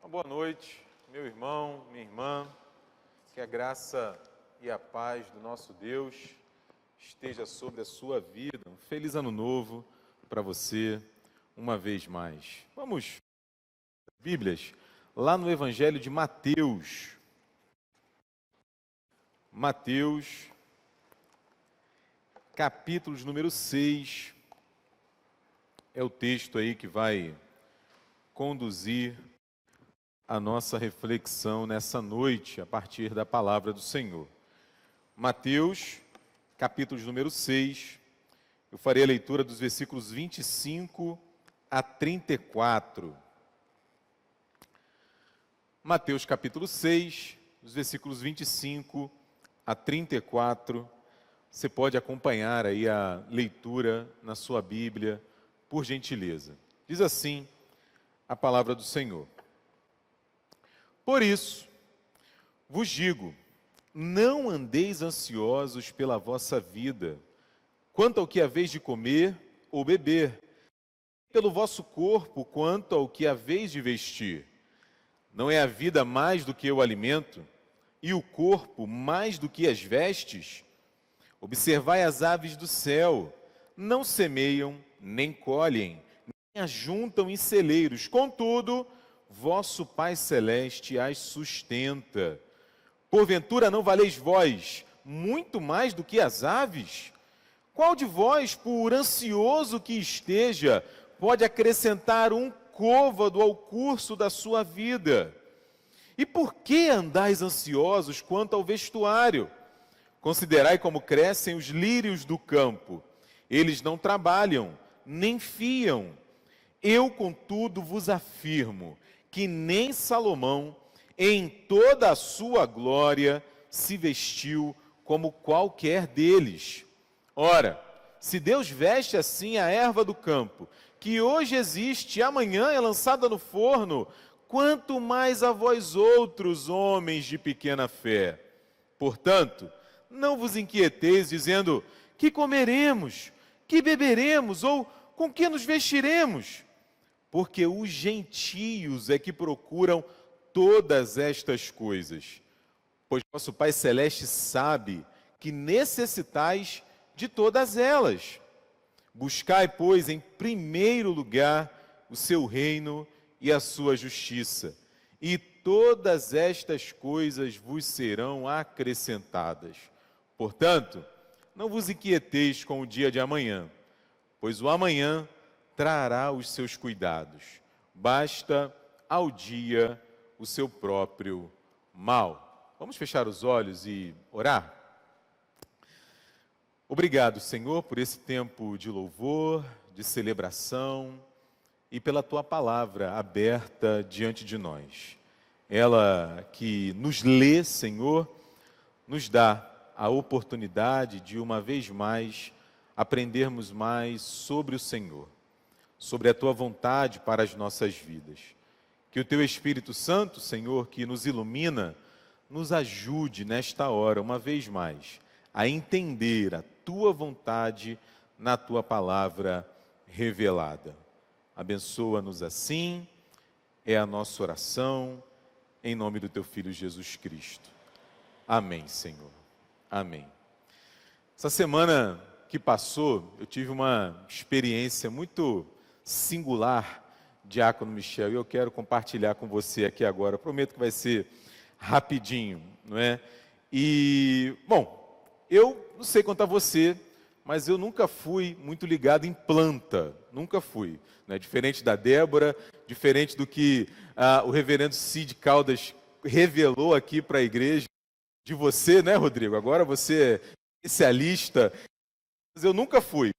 Uma boa noite, meu irmão, minha irmã, que a graça e a paz do nosso Deus esteja sobre a sua vida. Um feliz ano novo para você, uma vez mais. Vamos, Bíblias, lá no Evangelho de Mateus. Mateus, capítulo número 6, é o texto aí que vai conduzir a nossa reflexão nessa noite, a partir da palavra do Senhor. Mateus, capítulo número 6, eu farei a leitura dos versículos 25 a 34. Mateus, capítulo 6, os versículos 25 a 34. Você pode acompanhar aí a leitura na sua Bíblia, por gentileza. Diz assim a palavra do Senhor. Por isso, vos digo, não andeis ansiosos pela vossa vida, quanto ao que haveis de comer ou beber, pelo vosso corpo, quanto ao que haveis de vestir. Não é a vida mais do que o alimento, e o corpo mais do que as vestes? Observai as aves do céu, não semeiam, nem colhem, nem ajuntam em celeiros, contudo, vosso Pai Celeste as sustenta. Porventura não valeis vós muito mais do que as aves? Qual de vós, por ansioso que esteja, pode acrescentar um côvado ao curso da sua vida? E por que andais ansiosos quanto ao vestuário? Considerai como crescem os lírios do campo. Eles não trabalham, nem fiam. Eu, contudo, vos afirmo que nem Salomão, em toda a sua glória, se vestiu como qualquer deles. Ora, se Deus veste assim a erva do campo, que hoje existe e amanhã é lançada no forno, quanto mais a vós outros, homens de pequena fé. Portanto, não vos inquieteis dizendo, que comeremos, que beberemos, ou com que nos vestiremos? Porque os gentios é que procuram todas estas coisas. Pois vosso Pai Celeste sabe que necessitais de todas elas. Buscai, pois, em primeiro lugar o seu reino e a sua justiça, e todas estas coisas vos serão acrescentadas. Portanto, não vos inquieteis com o dia de amanhã, pois o amanhã trará os seus cuidados. Basta ao dia o seu próprio mal. Vamos fechar os olhos e orar? Obrigado, Senhor, por esse tempo de louvor, de celebração e pela Tua palavra aberta diante de nós. Ela que nos lê, Senhor, nos dá a oportunidade de, uma vez mais, aprendermos mais sobre o Senhor, sobre a Tua vontade para as nossas vidas. Que o Teu Espírito Santo, Senhor, que nos ilumina, nos ajude nesta hora, uma vez mais, a entender a Tua vontade na Tua palavra revelada. Abençoa-nos assim, é a nossa oração, em nome do Teu Filho Jesus Cristo. Amém, Senhor. Amém. Essa semana que passou, eu tive uma experiência muito singular, Diácono Michel, e eu quero compartilhar com você aqui agora. Prometo que vai ser rapidinho, não é? E, bom, eu não sei quanto a você, mas eu nunca fui muito ligado em planta, nunca fui. Né? Diferente da Débora, diferente do que o reverendo Cid Caldas revelou aqui para a igreja, de você, né, Rodrigo? Agora você é especialista, mas eu nunca fui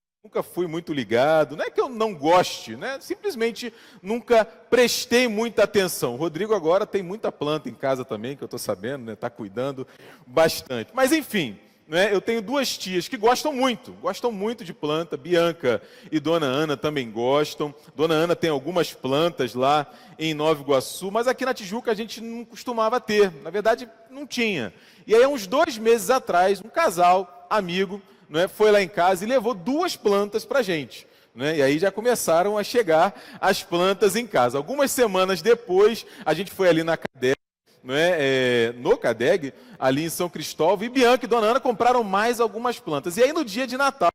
muito ligado, não é que eu não goste, né? Simplesmente nunca prestei muita atenção. O Rodrigo agora tem muita planta em casa também, que eu estou sabendo, né? Está cuidando bastante. Mas enfim, né? Eu tenho duas tias que gostam muito de planta. Bianca e Dona Ana também gostam. Dona Ana tem algumas plantas lá em Nova Iguaçu, mas aqui na Tijuca a gente não costumava ter, na verdade não tinha. E aí, uns 2 meses atrás, um casal, amigo, foi lá em casa e levou 2 plantas para a gente. né? E aí já começaram a chegar as plantas em casa. Algumas semanas depois, a gente foi ali na CADEG, no CADEG, ali em São Cristóvão, e Bianca e Dona Ana compraram mais algumas plantas. E aí no dia de Natal,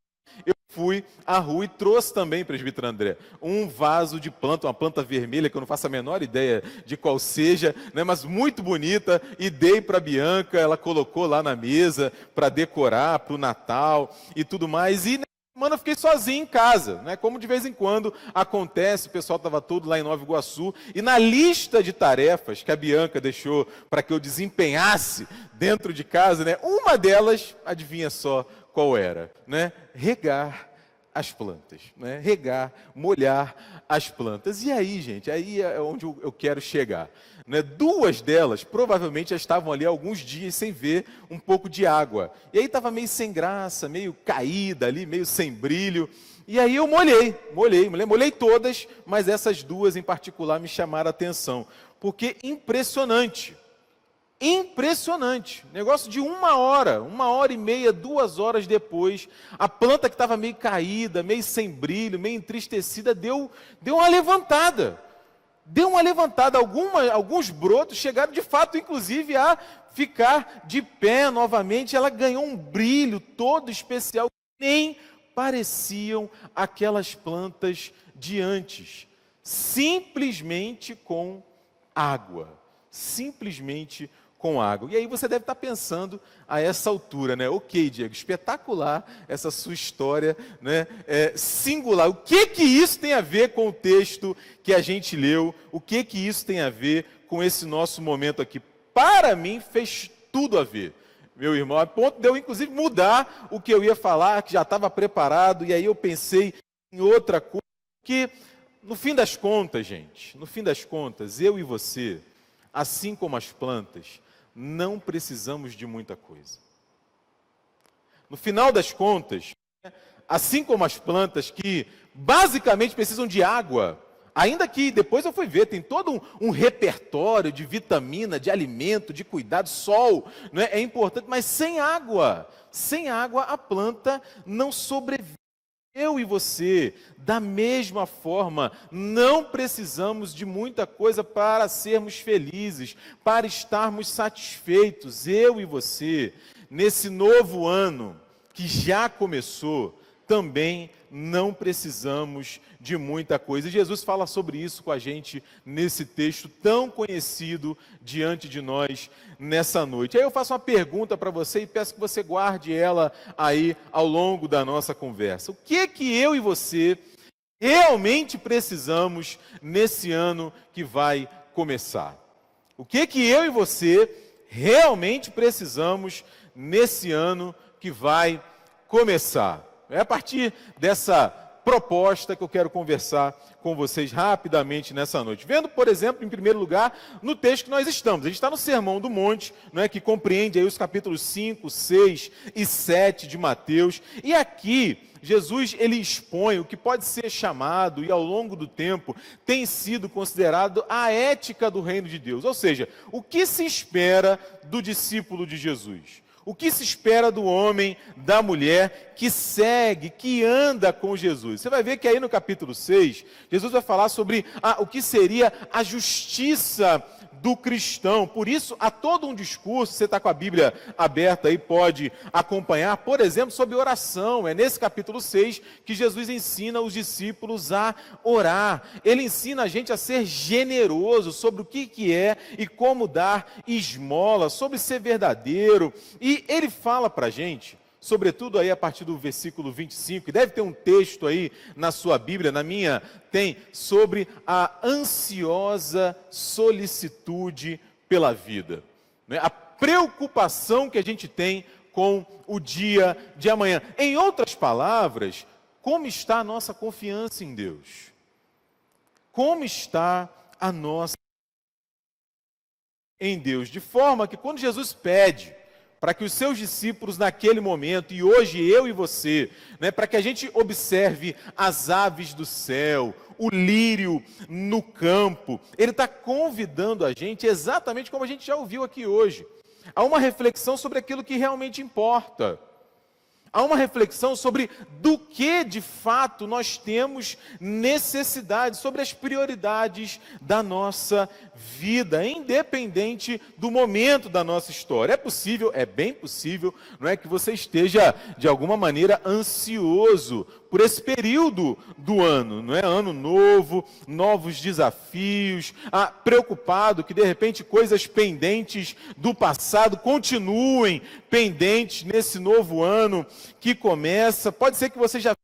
eu fui à rua e trouxe também, presbítero André, um vaso de planta, uma planta vermelha, que eu não faço a menor ideia de qual seja, né, mas muito bonita, e dei para a Bianca, ela colocou lá na mesa para decorar, para o Natal e tudo mais. E nessa semana eu fiquei sozinho em casa, né, como de vez em quando acontece, o pessoal estava todo lá em Nova Iguaçu, e na lista de tarefas que a Bianca deixou para que eu desempenhasse dentro de casa, né, uma delas, adivinha só, qual era? Né? Regar as plantas, né? Regar, molhar as plantas. E aí, gente, aí é onde eu quero chegar. Né? Duas delas provavelmente já estavam ali há alguns dias sem ver um pouco de água. E aí estava meio sem graça, meio caída ali, meio sem brilho. E aí eu molhei todas, mas essas duas em particular me chamaram a atenção. Porque impressionante. Impressionante, negócio de 1 hora e meia, 2 horas depois, a planta que estava meio caída, meio sem brilho, meio entristecida, deu uma levantada. Deu uma levantada, alguns brotos chegaram de fato, inclusive, a ficar de pé novamente. Ela ganhou um brilho todo especial, nem pareciam aquelas plantas de antes, simplesmente com água, simplesmente com água. E aí você deve estar pensando a essa altura, né? Ok, Diego, espetacular essa sua história, né? Singular. O que isso tem a ver com o texto que a gente leu? O que isso tem a ver com esse nosso momento aqui? Para mim, fez tudo a ver, meu irmão, a ponto de eu, inclusive, mudar o que eu ia falar, que já estava preparado, e aí eu pensei em outra coisa, que, no fim das contas, gente, no fim das contas, eu e você, assim como as plantas, não precisamos de muita coisa. No final das contas, assim como as plantas que basicamente precisam de água, ainda que depois eu fui ver, tem todo um repertório de vitamina, de alimento, de cuidado, sol, né? É importante, mas sem água a planta não sobrevive. Eu e você, da mesma forma, não precisamos de muita coisa para sermos felizes, para estarmos satisfeitos. Eu e você, nesse novo ano que já começou, também não precisamos de muita coisa. E Jesus fala sobre isso com a gente nesse texto tão conhecido diante de nós nessa noite. Aí eu faço uma pergunta para você e peço que você guarde ela aí ao longo da nossa conversa. O que eu e você realmente precisamos nesse ano que vai começar? O que eu e você realmente precisamos nesse ano que vai começar? É a partir dessa proposta que eu quero conversar com vocês rapidamente nessa noite. Vendo, por exemplo, em primeiro lugar, no texto que nós estamos. A gente está no Sermão do Monte, né, que compreende aí os capítulos 5, 6 e 7 de Mateus. E aqui, Jesus ele expõe o que pode ser chamado, e ao longo do tempo tem sido considerado a ética do reino de Deus. Ou seja, o que se espera do discípulo de Jesus? O que se espera do homem, da mulher que segue, que anda com Jesus? Você vai ver que aí no capítulo 6, Jesus vai falar sobre o que seria a justiça do cristão. Por isso, há todo um discurso, você está com a Bíblia aberta aí, pode acompanhar, por exemplo, sobre oração. É nesse capítulo 6 que Jesus ensina os discípulos a orar. Ele ensina a gente a ser generoso sobre o que é e como dar esmola, sobre ser verdadeiro. E ele fala para a gente, sobretudo aí a partir do versículo 25, deve ter um texto aí na sua Bíblia, na minha tem, sobre a ansiosa solicitude pela vida, né? A preocupação que a gente tem com o dia de amanhã. Em outras palavras, como está a nossa confiança em Deus? Como está a nossa em Deus? De forma que quando Jesus pede para que os seus discípulos naquele momento, e hoje eu e você, né, para que a gente observe as aves do céu, o lírio no campo, ele está convidando a gente, exatamente como a gente já ouviu aqui hoje, a uma reflexão sobre aquilo que realmente importa. Há uma reflexão sobre do que de fato nós temos necessidade, sobre as prioridades da nossa vida, independente do momento da nossa história. É possível, é bem possível, não é que você esteja de alguma maneira ansioso por esse período do ano, não é? Ano novo, novos desafios, preocupado que de repente coisas pendentes do passado continuem pendentes nesse novo ano que começa. Pode ser que você já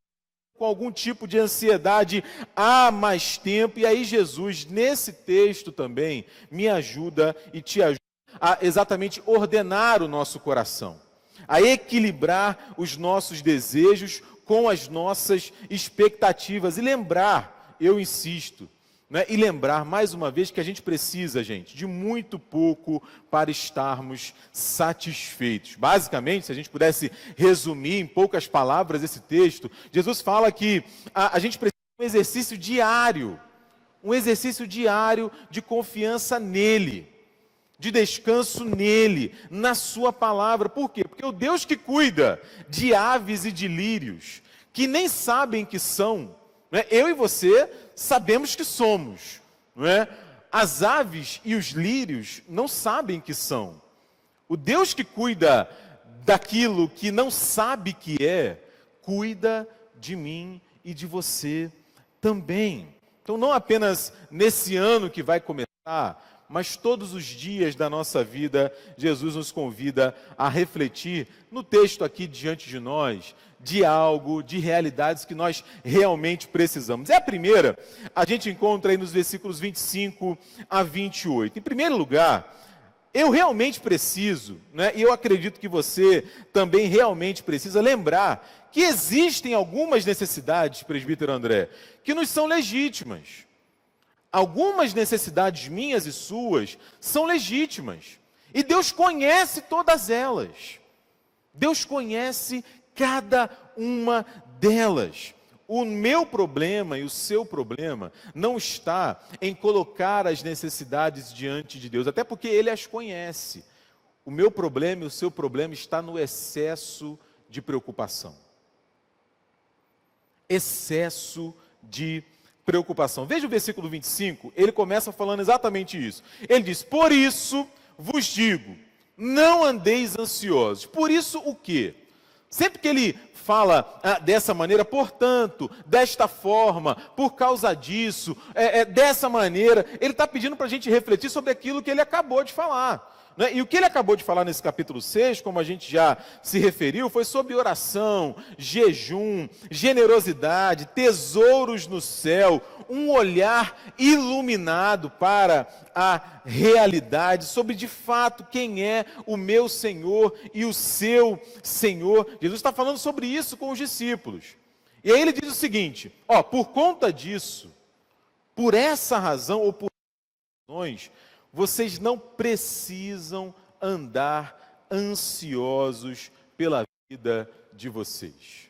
com algum tipo de ansiedade há mais tempo, e aí Jesus, nesse texto também, me ajuda e te ajuda a exatamente ordenar o nosso coração, a equilibrar os nossos desejos com as nossas expectativas, e lembrar, eu insisto, né, e lembrar mais uma vez que a gente precisa, gente, de muito pouco para estarmos satisfeitos. Basicamente, se a gente pudesse resumir em poucas palavras esse texto, Jesus fala que a gente precisa de um exercício diário de confiança nele, de descanso nele, na sua palavra. Por quê? Porque o Deus que cuida de aves e de lírios, que nem sabem que são, né? Eu e você sabemos que somos, não é? As aves e os lírios não sabem que são. O Deus que cuida daquilo que não sabe que é, cuida de mim e de você também. Então, não apenas nesse ano que vai começar, mas todos os dias da nossa vida, Jesus nos convida a refletir no texto aqui diante de nós, de algo, de realidades que nós realmente precisamos. A primeira, a gente encontra aí nos versículos 25 a 28. Em primeiro lugar, eu realmente preciso, né, e eu acredito que você também realmente precisa lembrar que existem algumas necessidades, presbítero André, que nos são legítimas. Algumas necessidades minhas e suas são legítimas. E Deus conhece todas elas. Deus conhece cada uma delas. O meu problema e o seu problema não está em colocar as necessidades diante de Deus, até porque Ele as conhece. O meu problema e o seu problema está no excesso de preocupação. Excesso de preocupação. Veja o versículo 25, ele começa falando exatamente isso. Ele diz: por isso vos digo, não andeis ansiosos. Por isso o quê? Sempre que ele fala dessa maneira, portanto, desta forma, por causa disso, dessa maneira, ele está pedindo para a gente refletir sobre aquilo que ele acabou de falar. Né? E o que ele acabou de falar nesse capítulo 6, como a gente já se referiu, foi sobre oração, jejum, generosidade, tesouros no céu, um olhar iluminado para a realidade, sobre de fato quem é o meu Senhor e o seu Senhor. Jesus está falando sobre isso com os discípulos. E aí ele diz o seguinte: por conta disso, por essa razão ou por razões, vocês não precisam andar ansiosos pela vida de vocês.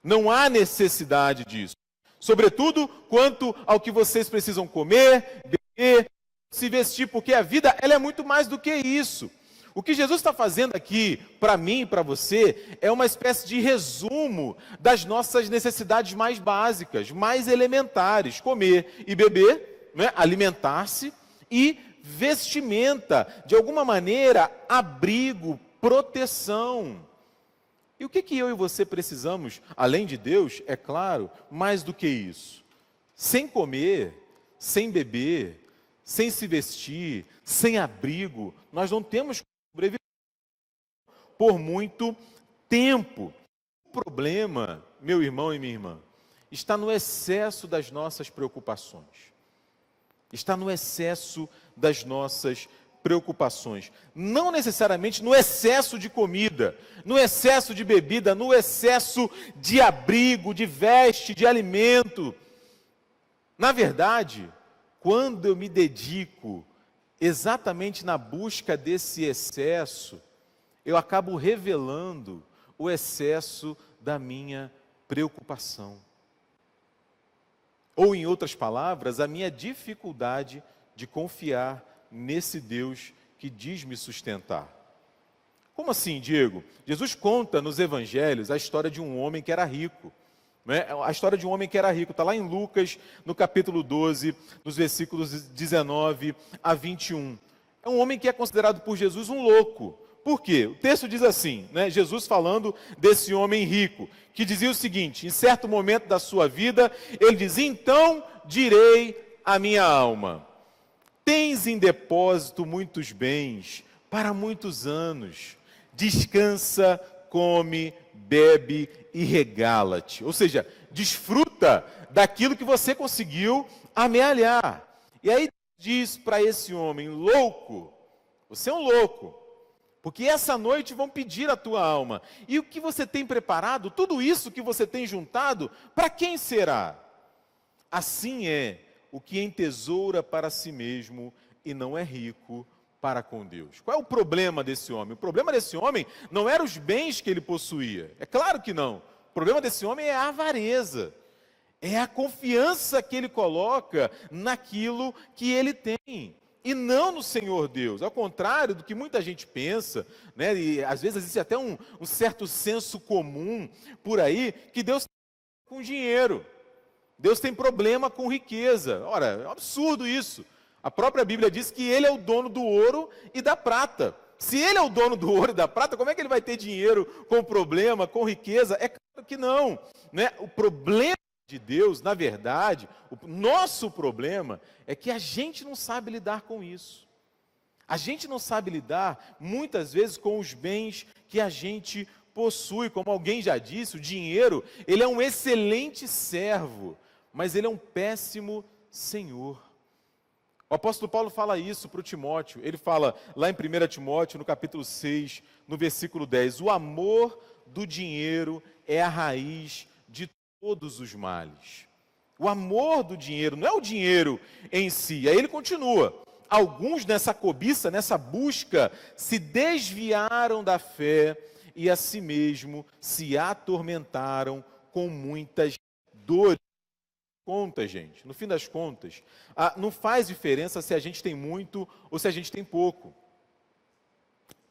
Não há necessidade disso. Sobretudo quanto ao que vocês precisam comer, beber, se vestir, porque a vida ela é muito mais do que isso. O que Jesus está fazendo aqui, para mim e para você, é uma espécie de resumo das nossas necessidades mais básicas, mais elementares: comer e beber, né? Alimentar-se e vestimenta, de alguma maneira, abrigo, proteção. E o que eu e você precisamos, além de Deus, é claro, mais do que isso? Sem comer, sem beber, sem se vestir, sem abrigo, nós não temos como sobreviver por muito tempo. O problema, meu irmão e minha irmã, está no excesso das nossas preocupações. Está no excesso das nossas preocupações. Não necessariamente no excesso de comida, no excesso de bebida, no excesso de abrigo, de veste, de alimento. Na verdade, quando eu me dedico exatamente na busca desse excesso, eu acabo revelando o excesso da minha preocupação. Ou, em outras palavras, a minha dificuldade de confiar nesse Deus que diz me sustentar. Como assim, Diego? Jesus conta nos evangelhos a história de um homem que era rico. Né? A história de um homem que era rico, está lá em Lucas, no capítulo 12, nos versículos 19 a 21. É um homem que é considerado por Jesus um louco. Por quê? O texto diz assim, né? Jesus falando desse homem rico, que dizia o seguinte: em certo momento da sua vida, ele diz: então direi à minha alma, tens em depósito muitos bens para muitos anos, descansa, come, bebe e regala-te. Ou seja, desfruta daquilo que você conseguiu amealhar. E aí diz para esse homem louco: você é um louco, porque essa noite vão pedir a tua alma. E o que você tem preparado, tudo isso que você tem juntado, para quem será? Assim é o que entesoura para si mesmo e não é rico para com Deus. Qual é o problema desse homem? O problema desse homem não eram os bens que ele possuía. É claro que não. O problema desse homem é a avareza. É a confiança que ele coloca naquilo que ele tem. E não no Senhor Deus. Ao contrário do que muita gente pensa, né, e às vezes existe até um certo senso comum por aí, que Deus tem com dinheiro. Deus tem problema com riqueza. Ora, é um absurdo isso. A própria Bíblia diz que Ele é o dono do ouro e da prata. Se Ele é o dono do ouro e da prata, como é que Ele vai ter dinheiro com problema, com riqueza? É claro que não. Né? O problema de Deus, na verdade, o nosso problema é que a gente não sabe lidar com isso. A gente não sabe lidar, muitas vezes, com os bens que a gente possui. Como alguém já disse, o dinheiro, ele é um excelente servo, mas ele é um péssimo senhor. O apóstolo Paulo fala isso para o Timóteo. Ele fala lá em 1 Timóteo, no capítulo 6, no versículo 10, o amor do dinheiro é a raiz de todos os males. O amor do dinheiro, não é o dinheiro em si. Aí ele continua: alguns nessa cobiça, nessa busca, se desviaram da fé e a si mesmo se atormentaram com muitas dores. Conta, gente, no fim das contas, não faz diferença se a gente tem muito ou se a gente tem pouco.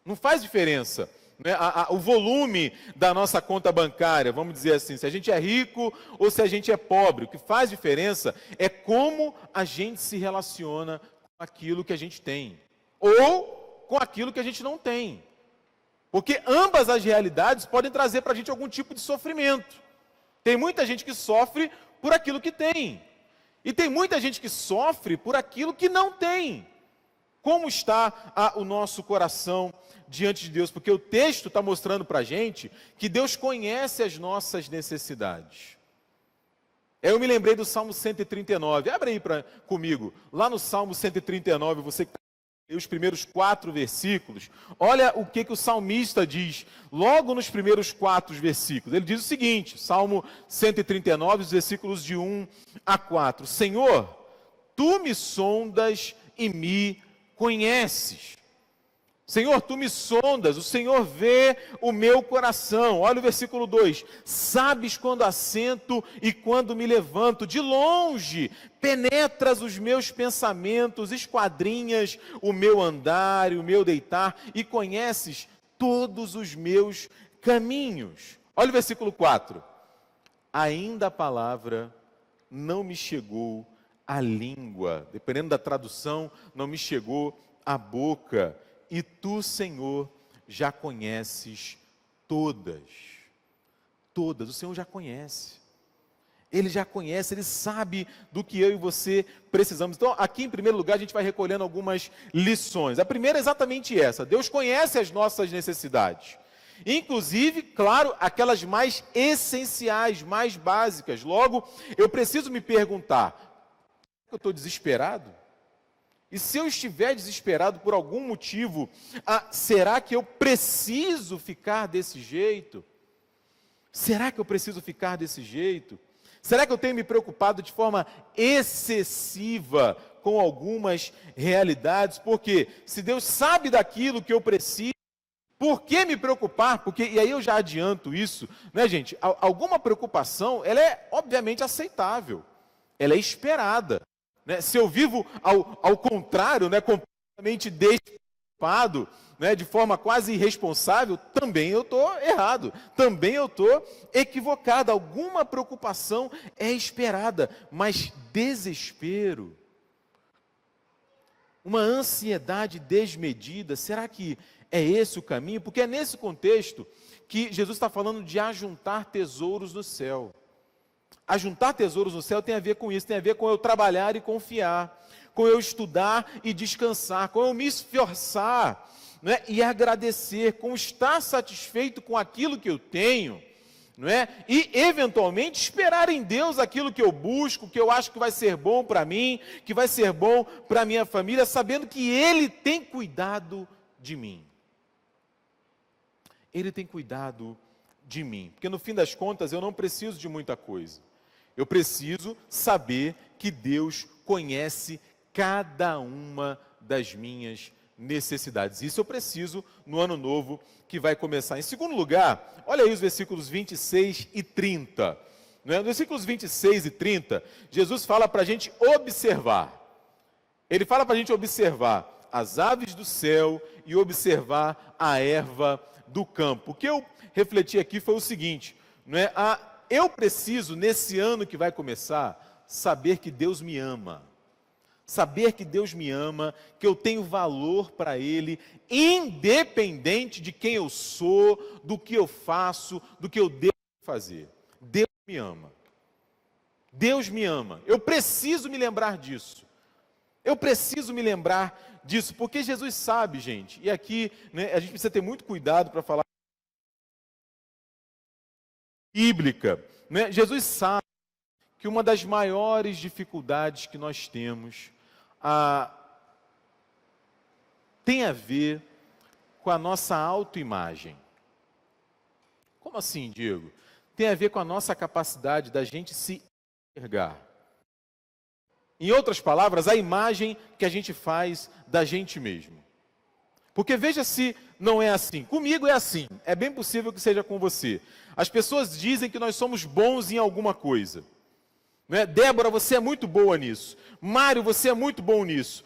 Não faz diferença, né? O volume da nossa conta bancária, vamos dizer assim, se a gente é rico ou se a gente é pobre. O que faz diferença é como a gente se relaciona com aquilo que a gente tem, ou com aquilo que a gente não tem. Porque ambas as realidades podem trazer para a gente algum tipo de sofrimento. Tem muita gente que sofre por aquilo que tem. E tem muita gente que sofre por aquilo que não tem. Como está o nosso coração diante de Deus? Porque o texto está mostrando para a gente que Deus conhece as nossas necessidades. Eu me lembrei do Salmo 139. Abre aí comigo. Lá no Salmo 139, você que os primeiros 4 versículos, olha o que o salmista diz, logo nos primeiros 4 versículos. Ele diz o seguinte, Salmo 139, os versículos de 1 a 4. Senhor, Tu me sondas e me conheces. Senhor, Tu me sondas, o Senhor vê o meu coração. Olha o versículo 2. Sabes quando assento e quando me levanto. De longe penetras os meus pensamentos, esquadrinhas o meu andar e o meu deitar e conheces todos os meus caminhos. Olha o versículo 4. Ainda a palavra não me chegou à língua. Dependendo da tradução, não me chegou à boca. E Tu, Senhor, já conheces todas. Todas, o Senhor já conhece. Ele já conhece, Ele sabe do que eu e você precisamos. Então, aqui em primeiro lugar, a gente vai recolhendo algumas lições. A primeira é exatamente essa: Deus conhece as nossas necessidades. Inclusive, claro, aquelas mais essenciais, mais básicas. Logo, eu preciso me perguntar: eu estou desesperado? E se eu estiver desesperado por algum motivo, será que eu preciso ficar desse jeito? Será que eu preciso ficar desse jeito? Será que eu tenho me preocupado de forma excessiva com algumas realidades? Porque se Deus sabe daquilo que eu preciso, por que me preocupar? Porque, e aí eu já adianto isso, né, gente? Alguma preocupação, ela é obviamente aceitável, ela é esperada. Se eu vivo ao contrário, completamente preocupado, né, de forma quase irresponsável, também eu estou errado, também eu estou equivocado. Alguma preocupação é esperada, mas desespero, uma ansiedade desmedida, será que é esse o caminho? Porque é nesse contexto que Jesus está falando de ajuntar tesouros no céu. Ajuntar tesouros no céu tem a ver com isso, tem a ver com eu trabalhar e confiar, com eu estudar e descansar, com eu me esforçar, não é? E agradecer, com estar satisfeito com aquilo que eu tenho, não é? E eventualmente esperar em Deus aquilo que eu busco, que eu acho que vai ser bom para mim, que vai ser bom para a minha família, sabendo que Ele tem cuidado de mim. Ele tem cuidado de mim, porque no fim das contas eu não preciso de muita coisa. Eu preciso saber que Deus conhece cada uma das minhas necessidades. Isso eu preciso no ano novo que vai começar. Em segundo lugar, olha aí os versículos 26 e 30. Nos versículos 26 e 30, Jesus fala para a gente observar. Ele fala para a gente observar as aves do céu e observar a erva do campo. O que eu refleti aqui foi o seguinte, não é? Eu preciso, nesse ano que vai começar, saber que Deus me ama. Saber que Deus me ama, que eu tenho valor para Ele, independente de quem eu sou, do que eu faço, do que eu devo fazer. Deus me ama. Deus me ama. Eu preciso me lembrar disso. Eu preciso me lembrar disso, porque Jesus sabe, gente, e aqui, né, a gente precisa ter muito cuidado para falar bíblica, né? Jesus sabe que uma das maiores dificuldades que nós temos tem a ver com a nossa autoimagem. Como assim, Diego? Tem a ver com a nossa capacidade da gente se enxergar. Em outras palavras, a imagem que a gente faz da gente mesmo. Porque veja se não é assim. Comigo é assim. É bem possível que seja com você. As pessoas dizem que nós somos bons em alguma coisa. Né? Débora, você é muito boa nisso. Mário, você é muito bom nisso.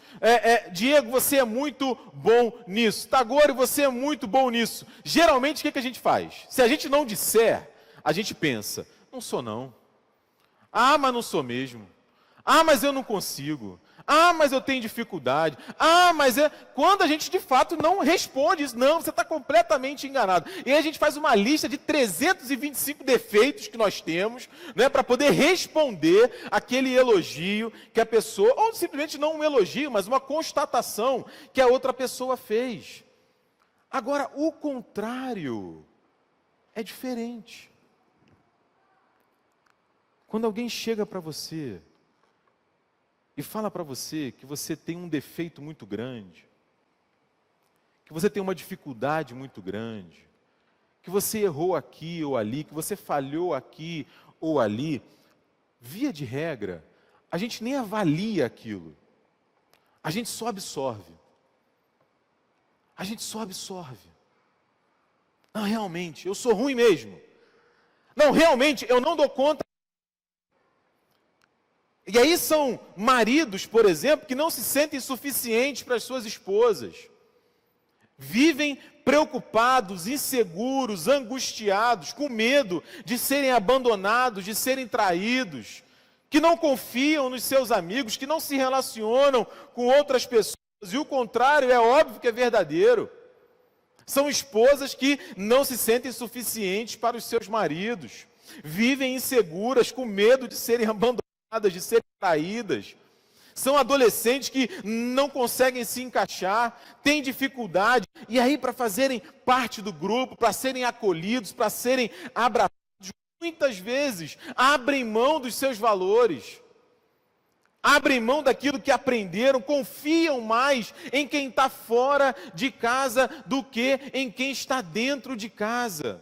Diego, você é muito bom nisso. Tagore, você é muito bom nisso. Geralmente, o que a gente faz? Se a gente não disser, a gente pensa, não sou não. Ah, mas não sou mesmo. Ah, mas eu não consigo. Ah, mas eu tenho dificuldade. Ah, mas quando a gente de fato não responde isso, não, você está completamente enganado. E aí a gente faz uma lista de 325 defeitos que nós temos, né, para poder responder aquele elogio que a pessoa, ou simplesmente não um elogio, mas uma constatação que a outra pessoa fez. Agora, o contrário é diferente. Quando alguém chega para você e fala para você que você tem um defeito muito grande, que você tem uma dificuldade muito grande, que você errou aqui ou ali, que você falhou aqui ou ali, via de regra, a gente nem avalia aquilo, a gente só absorve. A gente só absorve. Não, realmente, eu sou ruim mesmo. Não, realmente, eu não dou conta. E aí são maridos, por exemplo, que não se sentem suficientes para as suas esposas. Vivem preocupados, inseguros, angustiados, com medo de serem abandonados, de serem traídos, que não confiam nos seus amigos, que não se relacionam com outras pessoas. E o contrário é óbvio que é verdadeiro. São esposas que não se sentem suficientes para os seus maridos. Vivem inseguras, com medo de serem abandonadas, de serem traídas. São adolescentes que não conseguem se encaixar, têm dificuldade, e aí para fazerem parte do grupo, para serem acolhidos, para serem abraçados, muitas vezes abrem mão dos seus valores, abrem mão daquilo que aprenderam, confiam mais em quem está fora de casa do que em quem está dentro de casa.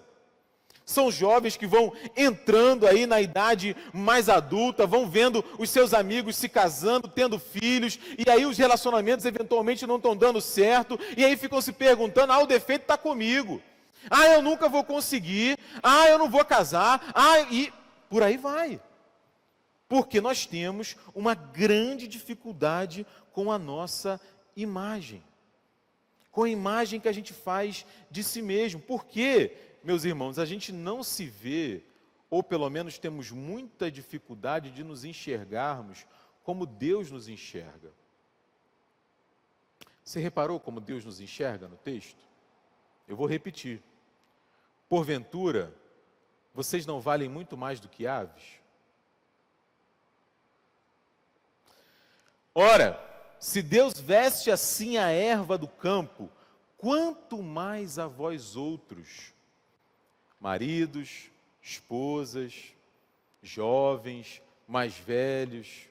São jovens que vão entrando aí na idade mais adulta, vão vendo os seus amigos se casando, tendo filhos, e aí os relacionamentos eventualmente não estão dando certo, e aí ficam se perguntando, o defeito está comigo. Eu nunca vou conseguir. Eu não vou casar. E por aí vai. Porque nós temos uma grande dificuldade com a nossa imagem. com a imagem que a gente faz de si mesmo. Por quê, meus irmãos? A gente não se vê, ou pelo menos temos muita dificuldade de nos enxergarmos como Deus nos enxerga. Você reparou como Deus nos enxerga no texto? Eu vou repetir. Porventura, vocês não valem muito mais do que aves? Ora, se Deus veste assim a erva do campo, quanto mais a vós outros, maridos, esposas, jovens, mais velhos,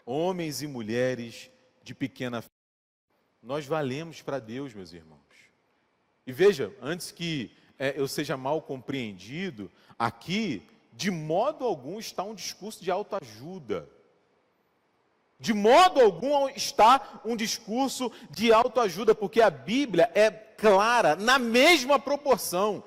homens e mulheres de pequena fé, nós valemos para Deus, meus irmãos. E veja, antes que eu seja mal compreendido, aqui, de modo algum, está um discurso de autoajuda. De modo algum está um discurso de autoajuda, porque a Bíblia é clara, na mesma proporção,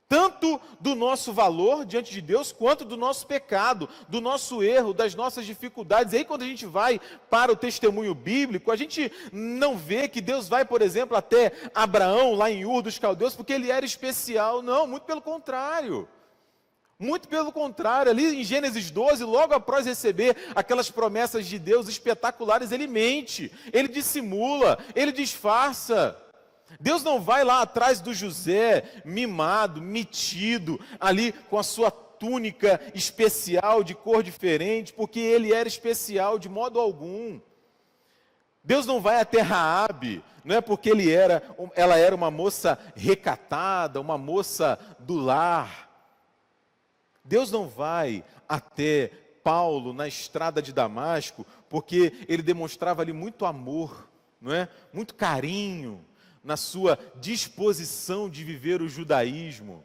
tanto do nosso valor diante de Deus, quanto do nosso pecado, do nosso erro, das nossas dificuldades. E aí quando a gente vai para o testemunho bíblico, a gente não vê que Deus vai, por exemplo, até Abraão, lá em Ur dos Caldeus, porque ele era especial. Não, muito pelo contrário. Muito pelo contrário, ali em Gênesis 12, logo após receber aquelas promessas de Deus espetaculares, ele mente, ele dissimula, ele disfarça. Deus não vai lá atrás do José, mimado, metido, ali com a sua túnica especial, de cor diferente, porque ele era especial de modo algum. Deus não vai até Raabe, não é porque ela era uma moça recatada, uma moça do lar. Deus não vai até Paulo na estrada de Damasco, porque ele demonstrava ali muito amor, não é? Muito carinho na sua disposição de viver o judaísmo.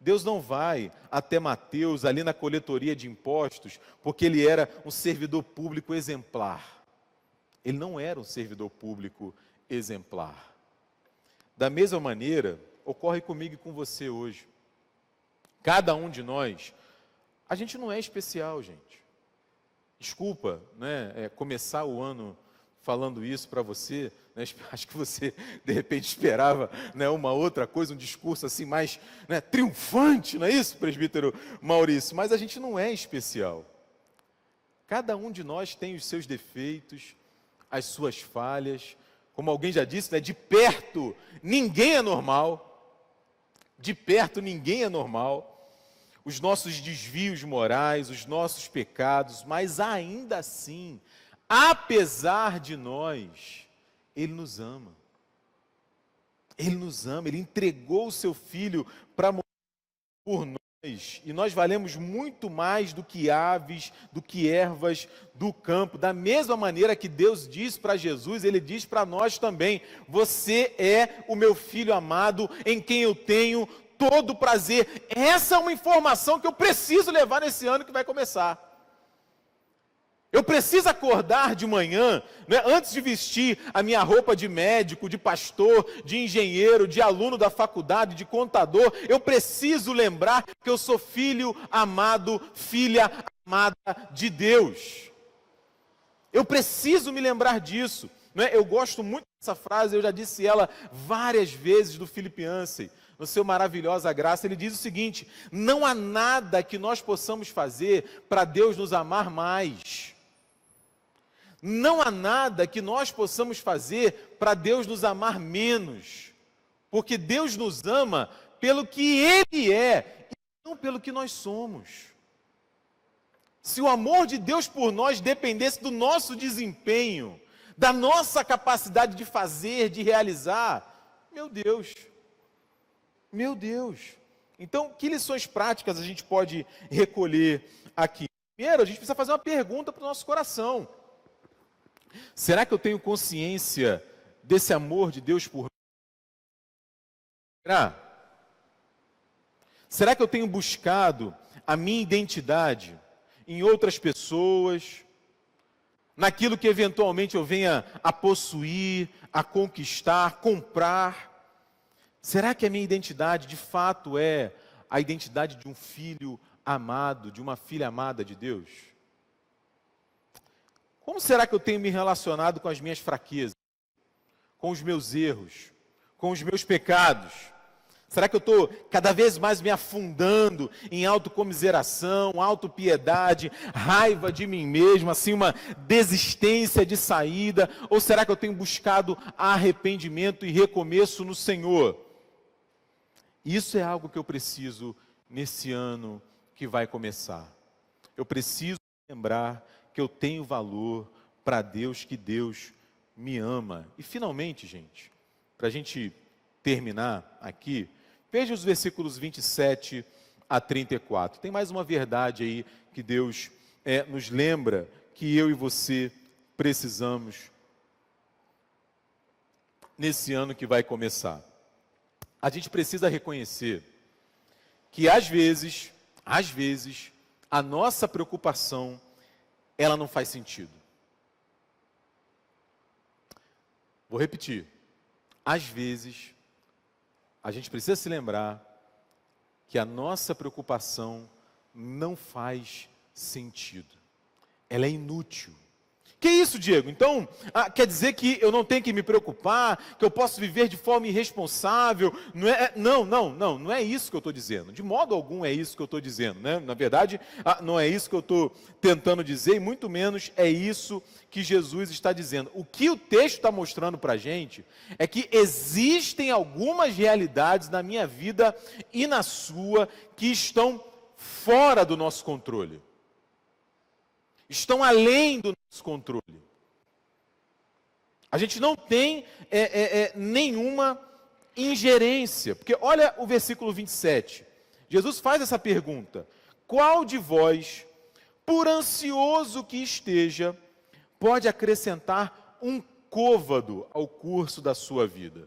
Deus não vai até Mateus ali na coletoria de impostos, porque ele era um servidor público exemplar. Ele não era um servidor público exemplar. Da mesma maneira, ocorre comigo e com você hoje. Cada um de nós, a gente não é especial, gente. Desculpa, né, começar o ano falando isso para você, né, acho que você, de repente, esperava, né, uma outra coisa, um discurso assim mais, né, triunfante, não é isso, presbítero Maurício? Mas a gente não é especial. Cada um de nós tem os seus defeitos, as suas falhas. Como alguém já disse, né, de perto ninguém é normal. De perto ninguém é normal. Os nossos desvios morais, os nossos pecados, mas ainda assim, apesar de nós, Ele nos ama. Ele nos ama, Ele entregou o Seu Filho para morrer por nós. E nós valemos muito mais do que aves, do que ervas do campo. Da mesma maneira que Deus diz para Jesus, Ele diz para nós também: você é o meu Filho amado, em quem eu tenho todo prazer. Essa é uma informação que eu preciso levar nesse ano que vai começar. Eu preciso acordar de manhã, né, antes de vestir a minha roupa de médico, de pastor, de engenheiro, de aluno da faculdade, de contador. Eu preciso lembrar que eu sou filho amado, filha amada de Deus. Eu preciso me lembrar disso. Né? Eu gosto muito dessa frase, eu já disse ela várias vezes do Philip Yancey. No seu Maravilhosa Graça, ele diz o seguinte: não há nada que nós possamos fazer para Deus nos amar mais. Não há nada que nós possamos fazer para Deus nos amar menos. Porque Deus nos ama pelo que Ele é, e não pelo que nós somos. Se o amor de Deus por nós dependesse do nosso desempenho, da nossa capacidade de fazer, de realizar, meu Deus. Meu Deus! Então, que lições práticas a gente pode recolher aqui? Primeiro, a gente precisa fazer uma pergunta para o nosso coração. Será que eu tenho consciência desse amor de Deus por mim? Será que eu tenho buscado a minha identidade em outras pessoas, naquilo que eventualmente eu venha a possuir, a conquistar, comprar? Será que a minha identidade de fato é a identidade de um filho amado, de uma filha amada de Deus? Como será que eu tenho me relacionado com as minhas fraquezas? com os meus erros, com os meus pecados? Será que eu estou cada vez mais me afundando em autocomiseração, autopiedade, raiva de mim mesmo, assim uma desistência de saída? Ou será que eu tenho buscado arrependimento e recomeço no Senhor? Isso é algo que eu preciso nesse ano que vai começar. Eu preciso lembrar que eu tenho valor para Deus, que Deus me ama. E finalmente, gente, para a gente terminar aqui, veja os versículos 27 a 34. Tem mais uma verdade aí que Deus nos lembra que eu e você precisamos nesse ano que vai começar. A gente precisa reconhecer que às vezes, a nossa preocupação, ela não faz sentido. Vou repetir. Às vezes, a gente precisa se lembrar que a nossa preocupação não faz sentido. Ela é inútil. Que isso, Diego? Então, quer dizer que eu não tenho que me preocupar, que eu posso viver de forma irresponsável? Não é isso que eu estou dizendo. De modo algum é isso que eu estou dizendo, né? Na verdade, não é isso que eu estou tentando dizer, e muito menos é isso que Jesus está dizendo. O que o texto está mostrando para a gente é que existem algumas realidades na minha vida e na sua que estão fora do nosso controle. Estão além do nosso controle. A gente não tem nenhuma ingerência. Porque olha o versículo 27. Jesus faz essa pergunta: qual de vós, por ansioso que esteja, pode acrescentar um côvado ao curso da sua vida?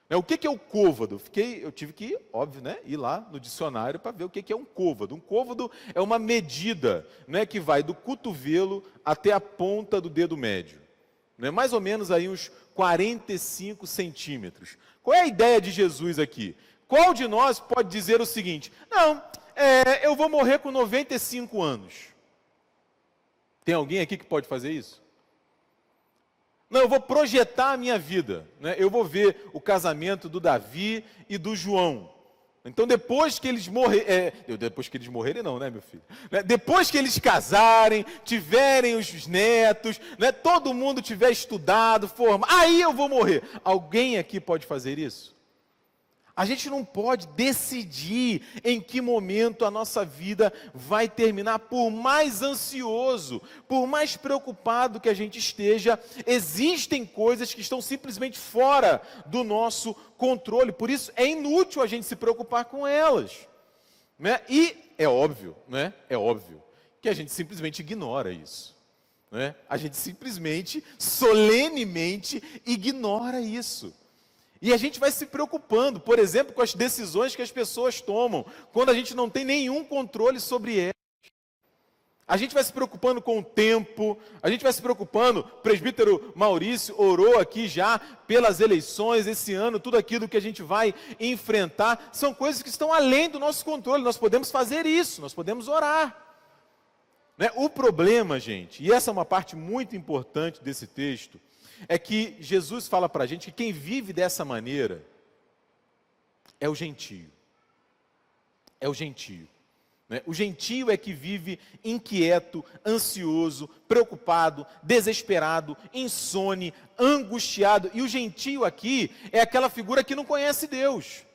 O que é o côvado? Eu tive que, óbvio, ir lá no dicionário para ver o que é um côvado. Um côvado é uma medida, que vai do cotovelo até a ponta do dedo médio. Mais ou menos aí uns 45 centímetros. Qual é a ideia de Jesus aqui? Qual de nós pode dizer o seguinte: eu vou morrer com 95 anos. Tem alguém aqui que pode fazer isso? Não, eu vou projetar a minha vida, eu vou ver o casamento do Davi e do João. Então, depois que eles morrerem não, meu filho? Depois que eles casarem, tiverem os netos, todo mundo tiver estudado, formado, aí eu vou morrer. Alguém aqui pode fazer isso? A gente não pode decidir em que momento a nossa vida vai terminar. Por mais ansioso, por mais preocupado que a gente esteja, existem coisas que estão simplesmente fora do nosso controle. Por isso é inútil a gente se preocupar com elas. E é óbvio que a gente simplesmente ignora isso. A gente simplesmente, solenemente, ignora isso. E a gente vai se preocupando, por exemplo, com as decisões que as pessoas tomam, quando a gente não tem nenhum controle sobre elas. A gente vai se preocupando com o tempo, a gente vai se preocupando, o presbítero Maurício orou aqui já pelas eleições esse ano, tudo aquilo que a gente vai enfrentar, são coisas que estão além do nosso controle, nós podemos fazer isso, nós podemos orar. O problema, gente, e essa é uma parte muito importante desse texto, é que Jesus fala para a gente que quem vive dessa maneira é o gentio. É o gentio. O gentio é que vive inquieto, ansioso, preocupado, desesperado, insone, angustiado. E o gentio aqui é aquela figura que não conhece Deus.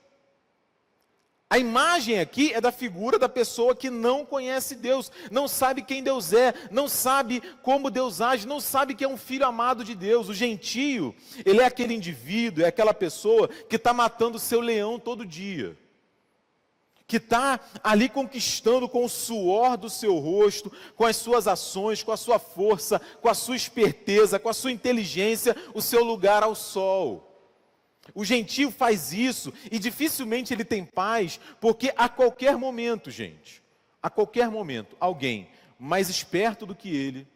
A imagem aqui é da figura da pessoa que não conhece Deus, não sabe quem Deus é, não sabe como Deus age, não sabe que é um filho amado de Deus. O gentio, ele é aquele indivíduo, é aquela pessoa que está matando o seu leão todo dia, que está ali conquistando com o suor do seu rosto, com as suas ações, com a sua força, com a sua esperteza, com a sua inteligência, o seu lugar ao sol. O gentio faz isso e dificilmente ele tem paz, porque a qualquer momento, gente, a qualquer momento, alguém mais esperto do que ele,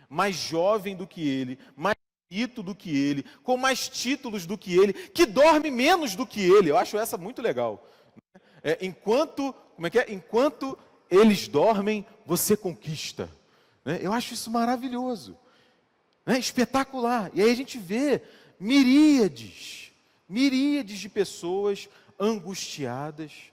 mais jovem do que ele, mais bonito do que ele, com mais títulos do que ele, que dorme menos do que ele, eu acho essa muito legal. Enquanto eles dormem, você conquista. Eu acho isso maravilhoso, espetacular. E aí a gente vê miríades de pessoas angustiadas,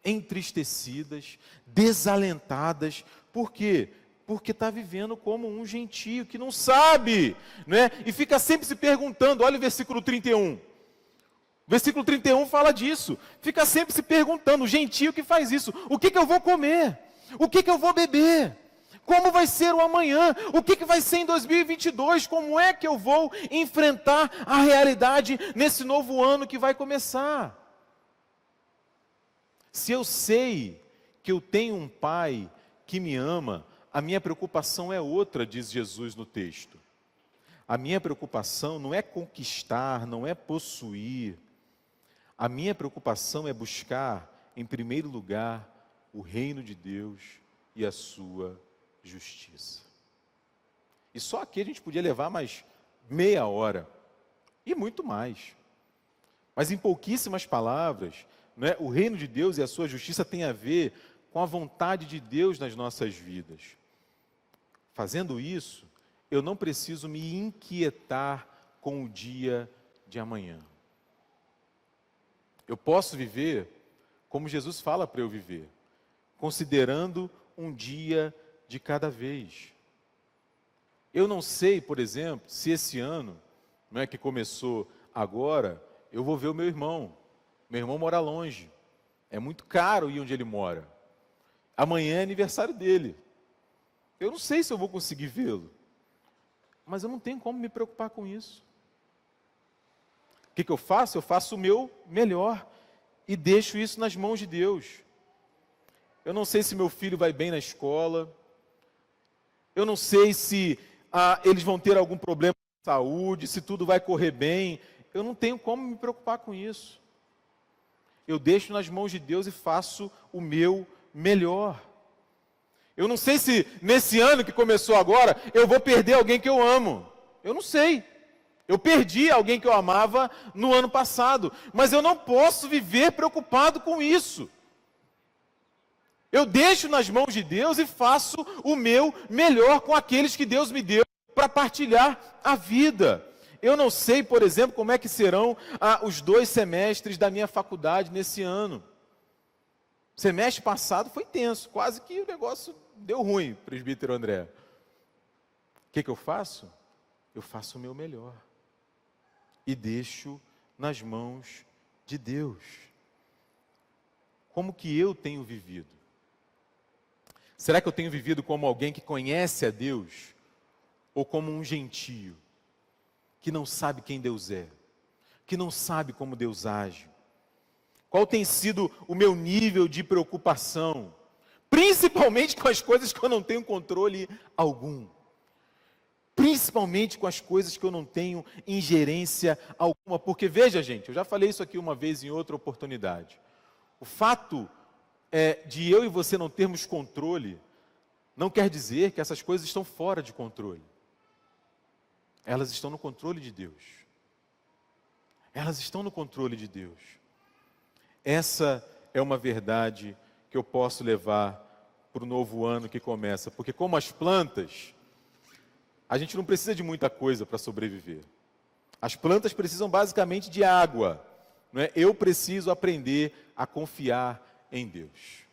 entristecidas, desalentadas. Por quê? Porque está vivendo como um gentio que não sabe, né? E fica sempre se perguntando. Olha o versículo 31. O versículo 31 fala disso. Fica sempre se perguntando, o gentio que faz isso. O que eu vou comer? O que eu vou beber? Como vai ser o amanhã? O que vai ser em 2022? Como é que eu vou enfrentar a realidade nesse novo ano que vai começar? Se eu sei que eu tenho um Pai que me ama, a minha preocupação é outra, diz Jesus no texto. A minha preocupação não é conquistar, não é possuir. A minha preocupação é buscar, em primeiro lugar, o reino de Deus e a sua justiça. E só aqui a gente podia levar mais meia hora, e muito mais. Mas em pouquíssimas palavras, né, o reino de Deus e a sua justiça tem a ver com a vontade de Deus nas nossas vidas. Fazendo isso, eu não preciso me inquietar com o dia de amanhã. Eu posso viver como Jesus fala para eu viver, considerando um dia de cada vez. Eu não sei, por exemplo, se esse ano, não é, que começou agora, eu vou ver o meu irmão. Meu irmão mora longe. É muito caro ir onde ele mora. Amanhã é aniversário dele. Eu não sei se eu vou conseguir vê-lo. Mas eu não tenho como me preocupar com isso. O que eu faço? Eu faço o meu melhor e deixo isso nas mãos de Deus. Eu não sei se meu filho vai bem na escola. Eu não sei se eles vão ter algum problema de saúde, se tudo vai correr bem. Eu não tenho como me preocupar com isso. Eu deixo nas mãos de Deus e faço o meu melhor. Eu não sei se nesse ano que começou agora, eu vou perder alguém que eu amo. Eu não sei. Eu perdi alguém que eu amava no ano passado. Mas eu não posso viver preocupado com isso. Eu deixo nas mãos de Deus e faço o meu melhor com aqueles que Deus me deu para partilhar a vida. Eu não sei, por exemplo, como é que serão os 2 semestres da minha faculdade nesse ano. Semestre passado foi tenso, quase que o negócio deu ruim, presbítero André. O que eu faço? Eu faço o meu melhor e deixo nas mãos de Deus. Como que eu tenho vivido? Será que eu tenho vivido como alguém que conhece a Deus ou como um gentio que não sabe quem Deus é, que não sabe como Deus age? Qual tem sido o meu nível de preocupação? Principalmente com as coisas que eu não tenho controle algum. Principalmente com as coisas que eu não tenho ingerência alguma. Porque veja, gente, eu já falei isso aqui uma vez em outra oportunidade. O fato de eu e você não termos controle não quer dizer que essas coisas estão fora de controle. Elas estão no controle de Deus. Elas estão no controle de Deus. Essa é uma verdade que eu posso levar para o novo ano que começa. Porque como as plantas, a gente não precisa de muita coisa para sobreviver. As plantas precisam basicamente de água. Não é? Eu preciso aprender a confiar em Deus.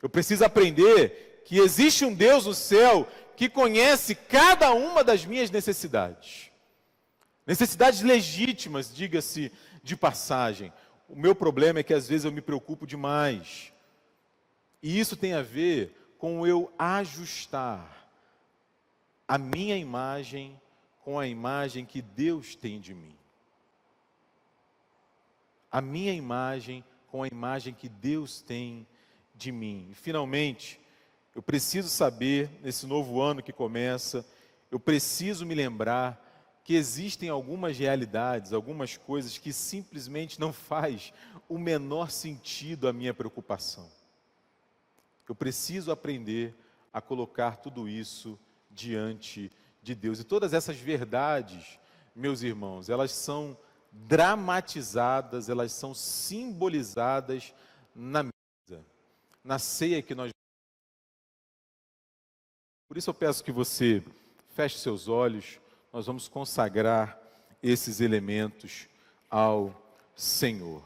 Eu preciso aprender que existe um Deus no céu que conhece cada uma das minhas necessidades. Necessidades legítimas, diga-se de passagem. O meu problema é que às vezes eu me preocupo demais. E isso tem a ver com eu ajustar a minha imagem com a imagem que Deus tem de mim. A minha imagem com a imagem que Deus tem de mim. E, finalmente, eu preciso saber, nesse novo ano que começa, eu preciso me lembrar que existem algumas realidades, algumas coisas que simplesmente não faz o menor sentido à minha preocupação. Eu preciso aprender a colocar tudo isso diante de Deus. E todas essas verdades, meus irmãos, elas são dramatizadas, elas são simbolizadas na mesa, na ceia que nós... Por isso eu peço que você feche seus olhos, nós vamos consagrar esses elementos ao Senhor.